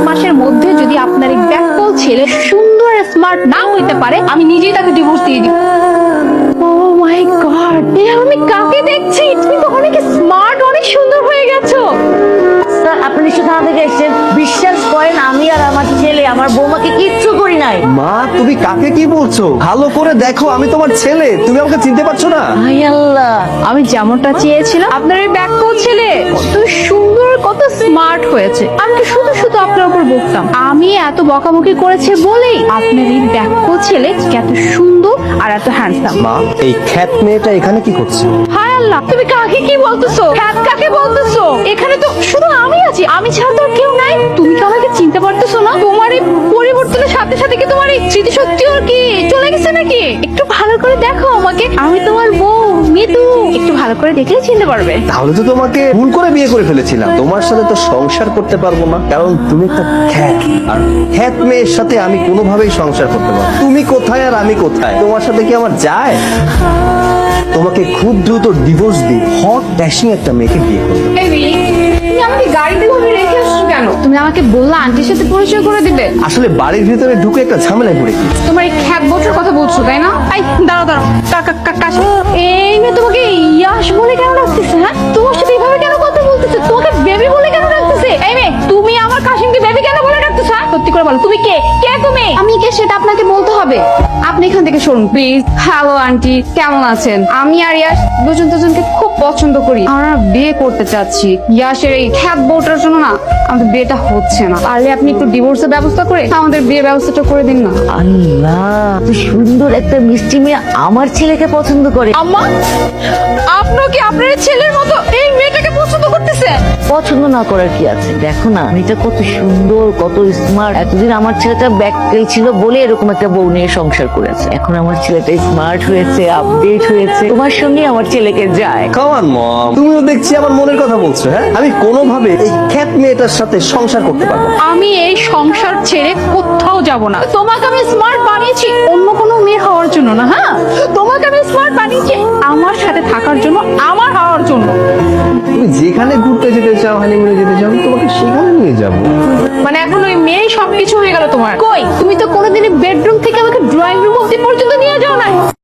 মাসের মধ্যে যদি আপনার এই ব্যাককল ছেলে সুন্দর স্মার্ট না হইতে পারে, আমি নিজেই তাকে ডিভোর্স দিয়ে দিই। ও মাই গড, আমি কাকে দেখছি? তুমি তো অনেক স্মার্ট, অনেক সুন্দর হয়ে গেছো। স্যার, আপনি নিশ্চয় থানা থেকে এসেছেন। বিশ্বাস করেন, আমি আর আমার ছেলে আমার বৌমাকে কিচ্ছু করি নাই। মা, তুমি কাকে কি বলছো? ভালো করে দেখো, আমি তোমার ছেলে। তুমি আমাকে চিনতে পারছো না? হাই আল্লাহ, আমি যেমনটা চেয়েছিলাম আপনার এই ব্যাককল ছেলে কত সুন্দর, কত স্মার্ট হয়েছে। আমি তো শুধু শুধু আপনার উপর বকতাম। আমি এত বকাবকি করেছে বলেই আপনার এই ব্যাককল ছেলে এত সুন্দর আর এত হ্যান্ডসাম। মা, এই খ্যাত মেয়েটা এখানে কি করছে? হায় আল্লাহ, তুমি কাকে কি বলতেছো? খ্যাত কাকে বলতেছো? এখানে তো শুধু আমি আছি, আমি ছাড়া তো আর কেউ নাই। তুমি কি আমাকে চিনতে পারতেছো না? তোমার এই পরিবর্তনের সাথে সাথে কি তোমার এই স্মৃতিশক্তিও কি চলে গেছে নাকি? একটু ভালো করে দেখো আমাকে, আমি তোমার বউ মিতু। একটু ভালো করে দেখলে চিনতে পারবে। তাহলে তো তোমাকে ভুল করে বিয়ে করে ফেলেছিলাম। তোমার সাথে তো সংসার করতে পারবো না, কারণ তুমি একটা খ্যাত। আর খ্যাত মেয়ের সাথে আমি কোনোভাবেই সংসার করতে পারবো না। তুমি কোথায় আর আমি কোথায়, তোমার সাথে কি আমার যায়? তোমাকে খুব দ্রুত ডিভোর্স দিই, হট ড্যাশিং একটা মেয়েকে বিয়ে করবে। তুমি আমাকে গাড়িতে ঘরে রেখে আসছো কেন? তুমি আমাকে বললা আন্টির সাথে পরিচয় করে দিবে। আসলে বাড়ির ভিতরে ঢুকে একটা ঝামেলায় পড়ে গিয়েছি। তোমার এই খ্যাত বউটার কথা বলছো তাই না? এই দাঁড়াও দাঁড়াও, এই মেয়ে তোমাকে ইয়াশ বলে কেন ডাকতেছে? হ্যাঁ, তোমার সাথে এইভাবে কেন কথা বলতেছে? তোমাকে বেবি বলে কেন ডাকতেছে? এই মেয়ে, তুমি আমার কাশিমকে বেবি কেন বলে ডাকতেছো? হ্যাঁ, সত্যি করে বলো, তুমি কে? কে তুমি? আমি কে সেটা আপনাকে বলতে হবে। আপনি এখান থেকে সরুন প্লিজ। হ্যালো আন্টি, কেমন আছেন? আমি আর ইয়াশ দুজনকে খুব পছন্দ করি। আমরা বিয়ে করতে চাচ্ছি। ইয়াশের এই খ্যাত বউটার জন্য না আমাদের বিয়েটা হচ্ছে না। পারলে আপনি একটু ডিভোর্সের ব্যবস্থা করে আমাদের বিয়ের ব্যবস্থাটা করে দিন না। আল্লাহ, এত সুন্দর একটা মিষ্টি মেয়ে আমার ছেলেকে পছন্দ করে। আম্মা, আপনিও কি আপনার ছেলের মতো এই মেয়েটাকে পছন্দ করতেছেন? পছন্দ না করার কি আছে? দেখো না, মেয়েটা কত সুন্দর, কত স্মার্ট। এতদিন আমার ছেলেটা ব্যাককেল ছিল বলে এরকম একটা বউ নিয়ে সংসার করেছে। এখন আমার ছেলেটা স্মার্ট হয়েছে, আপডেট হয়েছে। তোমার সঙ্গে আমার ছেলেকে যায়। কাম অন মম, তুমিও দেখছি আমার মনের কথা বলছো। হ্যাঁ, আমি কোনোভাবে এই খ্যাত মেয়েটার সাথে সংসার করতে পারবো না। আমি এই সংসার ছেড়ে কোথাও যাব না। তোমাকে আমি স্মার্ট বানিয়েছি অন্য কোনো মেয়ে হওয়ার জন্য না। হ্যাঁ, তোমাকে আমি স্মার্ট বানিয়েছি আমার সাথে থাকার জন্য, আমার হওয়ার জন্য। তুমি যেখানে ঘুরতে যেতে চাও, হানিমুনে যেতে চাও, আমি তোমাকে সেখানে নিয়ে যাবো। মানে এখন ওই মেয়েই সবকিছু হয়ে গেল তোমার? কই, তুমি তো কোনোদিনই বেডরুম থেকে আমাকে ড্রয়িং রুম অব্দি পর্যন্ত নিয়ে যাও না।